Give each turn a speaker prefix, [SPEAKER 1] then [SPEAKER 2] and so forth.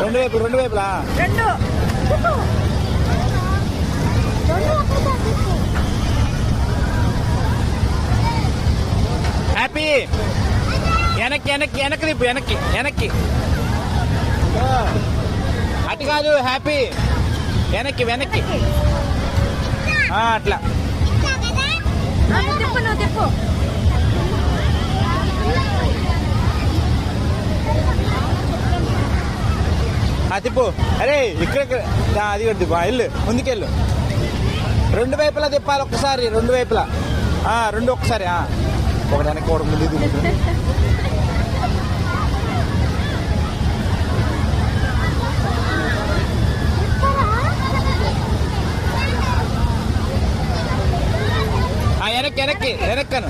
[SPEAKER 1] రెండు వైపులు రెండు వైపులా హ్యాపీ వెనక్కి వెనక్కి వెనక్కి తిప్పు వెనక్కి వెనక్కి అటు కాదు హ్యాపీ వెనక్కి వెనక్కి అట్లా తిప్పు అరే ఇక్కడ అది తిప్పు వెళ్ళు ముందుకెళ్ళు రెండు వైపులా తిప్పాలి ఒక్కసారి రెండు వైపులా రెండు ఒక్కసారి ఒకటి వెనక్కి ఒకటి ముందు తిప్పు వెనక్కి వెనక్కి వెనక్కను